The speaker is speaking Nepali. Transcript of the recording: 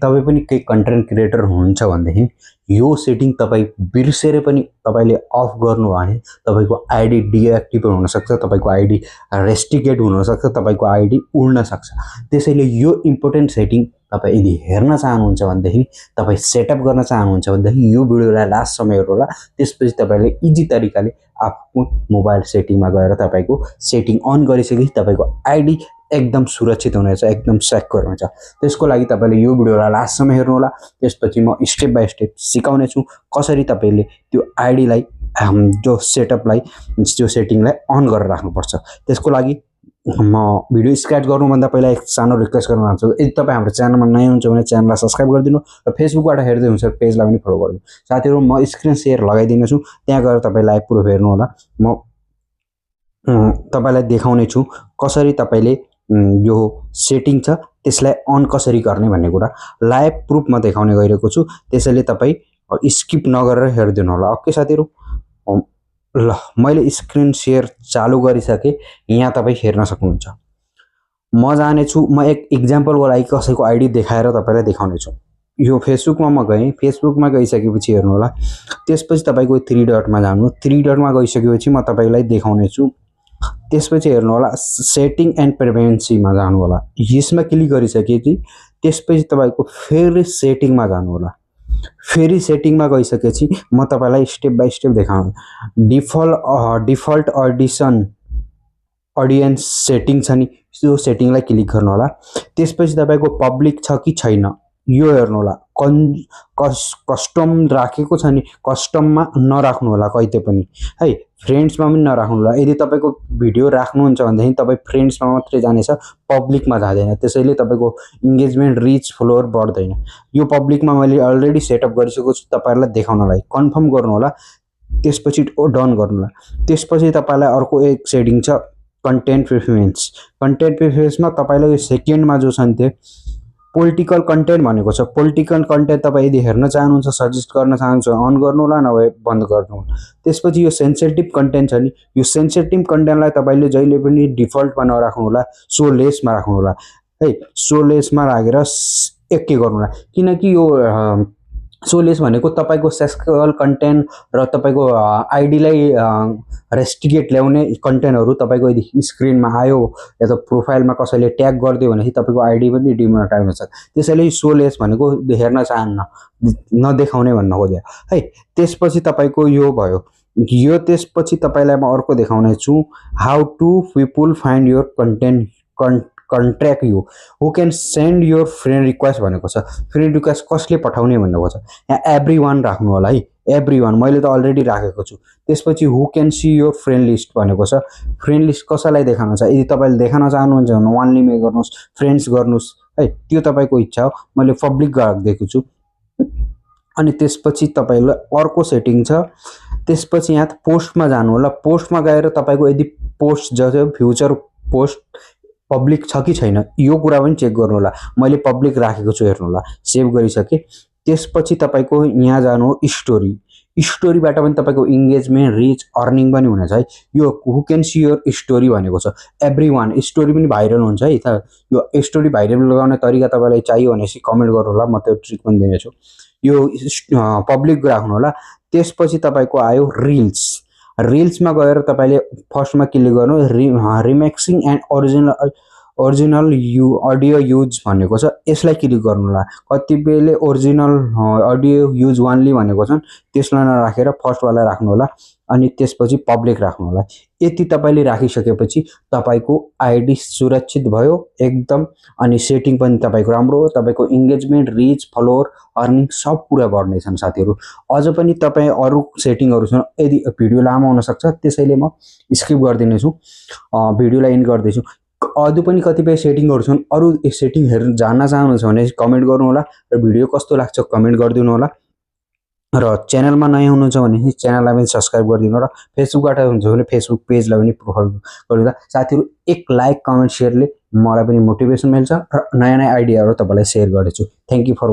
तपाई पनि केही कन्टेन्ट क्रिएटर हुनुहुन्छ भनेदेखि यो सेटिङ तपाई बिर्सेर पनि तपाईले अफ गर्नु भने तपाईको आईडी डिएक्टिभेट हुन सक्छ, तपाईको आईडी रेस्ट्रिक्टेड हुन सक्छ, तपाईको आईडी उड्न सक्छ। त्यसैले यो इम्पोर्टेन्ट सेटिङ तपाई यदि हेर्न चाहनुहुन्छ भनेदेखि, तपाई सेटअप गर्न चाहनुहुन्छ भनेदेखि यो भिडियोलाई लास्टसम्म हेर्नुहोला। त्यसपछि तपाईले इजी तरिकाले आफ्नो मोबाइल सेटिङमा गएर तपाईको सेटिङ अन गरिसकेपछि तपाईको आईडी एकदम सुरक्षित हुनेछ, एकदम सेक्योर हुन्छ। त्यसको लागि तपाईले यो भिडियोलाई लास्टसम्म हेर्नुहोला। त्यसपछि म स्टेप बाइ स्टेप सिकाउने छु कसरी तपाईले त्यो आईडीलाई जो सेटअपलाई जो सेटिङलाई अन गरेर राख्नुपर्छ। त्यसको लागि म भिडियो स्टार्ट गर्नुभन्दा पहिला एक सानो रिक्वेस्ट गर्न चाहन्छु, यदि तपाईँ हाम्रो च्यानलमा नयाँ हुनुहुन्छ भने च्यानललाई सब्स्क्राइब गरिदिनु र फेसबुकबाट हेर्दै हुनुहुन्छ पेजलाई पनि फलो गरिदिनु। साथीहरु, म स्क्रिन शेयर लगाइदिने छु, त्यहाँ गएर तपाईँ लाइभ प्रुफ हेर्नु होला। म तपाईलाई देखाउने छु कसरी तपाईले यो सेटिङ छ त्यसलाई अन कसरी गर्ने भन्ने कुरा लाइभ प्रुफ म देखाउने गइरहेको छु। त्यसैले तपाईँ स्किप नगरेर हेर्दिनु होला। ओके साथीहरु, ल मैले स्क्रिन शेयर चालू गरिसके, यहाँ तपाईँ हेर्न सक्नुहुन्छ। म जाने छु, म एक एक्जाम्पलको लागि कसैको आईडी देखाएर तपाईलाई देखाउने छु। यो फेसबुकमा म गएँ, फेसबुकमा गइसकेपछि हेर्नु होला। त्यसपछि तपाईको 3 डटमा जानु, 3 डटमा गइसकेपछि म तपाईलाई देखाउने छु। त्यसपछि हेर्नु होला सेटिङ एन्ड प्रिभेन्सीमा जानु होला। यसमा क्लिक गरिसकेपछि त्यसपछि तपाईको फेरि सेटिङमा जानु होला। फेरि सेटिङमा गइसकेपछि म तपाईलाई स्टेप बाइ स्टेप देखाउँछु। डिफल्ट अडियन्स सेटिङ छ नि, त्यो सेटिङलाई क्लिक गर्नु होला। त्यसपछि तपाईको पब्लिक छ कि छैन यो हेर्नु होला। कस्टम राखेको छ नि, कस्टममा नराख्नु होला कहिले पनि है, फ्रेन्ड्समा पनि नराख्नु होला। यदि तपाईको भिडियो राख्नुहुन्छ भनेदेखि तपाई फ्रेन्ड्समा मात्रै जानेछ, पब्लिकमा जाँदैन। त्यसैले तपाईको इन्गेजमेन्ट रिच फलोवर बढ्दैन। यो पब्लिकमा मैले अलरेडी सेटअप गरिसकेको छु तपाईहरुलाई देखाउनलाई। कन्फर्म गर्नु होला, त्यसपछि डन गर्नु होला। त्यसपछि तपाईलाई अर्को एक सेटिङ छ कन्टेन्ट प्रिफरेन्स। कन्टेन्ट प्रिफरेन्समा तपाईलाई सेकेन्डमा जो छ नि त्यो पोलिटिकल कन्टेन्ट भनेको छ। पोलिटिकल कन्टेन्ट तपाईँ यदि हेर्न चाहनुहुन्छ, सजेस्ट गर्न चाहनुहुन्छ अन गर्नु होला, नभए बन्द गर्नु होला। त्यसपछि यो सेन्सिटिभ कन्टेन्ट छ नि, यो सेन्सिटिभ कन्टेन्टलाई तपाईले जहिले पनि डिफल्टमा नराख्नु होला, सो लेसमा राख्नु होला है। सो लेसमा राखेर एकै गर्नु होला, किनकि यो सो लेस भनेको तपाईको सेक्सुअल कन्टेन्ट र तपाईको आईडीलाई रेस्ट्रिक्टेड ल्याउने कन्टेन्टहरु तपाईको यदि स्क्रिनमा आयो या त प्रोफाइलमा कसैले ट्याग गर्दियो भने तपाईको आईडी पनि डिमोनेटाइज हुन्छ। त्यसैले सो लेस भनेको हेर्न चाहन्न, नदेखाउने भन्न खोज्यो है। त्यसपछि तपाईको यो भयो। यो त्यसपछि तपाईलाई म अर्को देखाउने छु, how to people find your content contract you, who can send your friend request भनेको छ। फ्रेन्ड रिक्वेस्ट कसले पठाउने भनेको छ। यहाँ एभ्रीवान राख्नु होला है, एभ्रीवान। मैले त अलरेडी राखेको छु। त्यसपछि who can see your friend list भनेको छ। फ्रेन्ड लिस्ट कसैलाई देखाउन छ, यदि तपाईले देखाउन चाहनुहुन्छ भने वान लिमिट गर्नुस्, फ्रेन्ड्स गर्नुस् है, त्यो तपाईको इच्छा हो। मैले पब्लिक गरिदिएको छु। अनि त्यसपछि तपाईलाई अर्को सेटिङ छ। त्यसपछि यहाँ पोस्टमा जानु होला। पोस्टमा गएर तपाईको यदि पोस्ट जो फ्युचर पोस्ट पब्लिक छ कि छैन यो कुरा पनि चेक गर्नु होला। मैले पब्लिक राखेको छु, हेर्नु होला। सेभ गरिसके त्यसपछि तपाईको यहाँ जानु हो स्टोरी। स्टोरीबाट पनि तपाईको इन्गेजमेन्ट रिच अर्निङ पनि हुनेछ है। यो who can see your story भनेको छ। एभ्रीवान स्टोरी पनि भाइरल हुन्छ है त। यो स्टोरी भाइरल लगाउने तरिका तपाईलाई चाहियो भनेपछि कमेन्ट गर्नु होला, म त्यो ट्रिक पनि दिनेछु। यो पब्लिक राख्नु होला। त्यसपछि तपाईको आयो रिल्स। रिल्समा गएर तपाईले फर्स्टमा क्लिक गर्नु, रिमिक्सिङ एन्ड ओरिजिनल अडियो युज भनेको छ। यसलाई क्लिक गर्नु होला। कतिपयले ओरिजिनल अडियो युज ओन्ली भनेको छन्, त्यसलाई नराखेर फर्स्टवाला राख्नु होला। अनि त्यसपछि पब्लिक राख्नु होला। यति तपाईले राखिसकेपछि तपाईको आईडी सुरक्षित भयो एकदम। अनि सेटिङ पनि तपाईको राम्रो हो। तपाईको इन्गेजमेन्ट रिच फलोवर अर्निङ सब कुरा बढ्नेछन् साथीहरु। अझ पनि तपाई अरु सेटिङहरु छन्, यदि भिडियो लामो हुन सक्छ त्यसैले म स्किप गर्दिने छु, भिडियोलाई एन्ड गर्दै छु। अझ पनि कतिपय सेटिङहरु छन्, अरु सेटिङ हेर्न जान्न चाहनुहुन्छ भने कमेन्ट गर्नु होला र भिडियो कस्तो लाग्छ कमेन्ट गरिदिनु होला। र च्यानलमा नयाँ हुनुहुन्छ भने च्यानललाई पनि सब्स्क्राइब गरिदिनु र फेसबुकबाट हुनुहुन्छ भने फेसबुक पेजलाई पनि प्रोफाइल गरिदिनु। साथीहरु, एक लाइक कमेन्ट शेयरले मलाई पनि मोटिभेसन मिल्छ र नयाँ नयाँ आइडियाहरु तपाईलाई शेयर गर्छु। Thank you for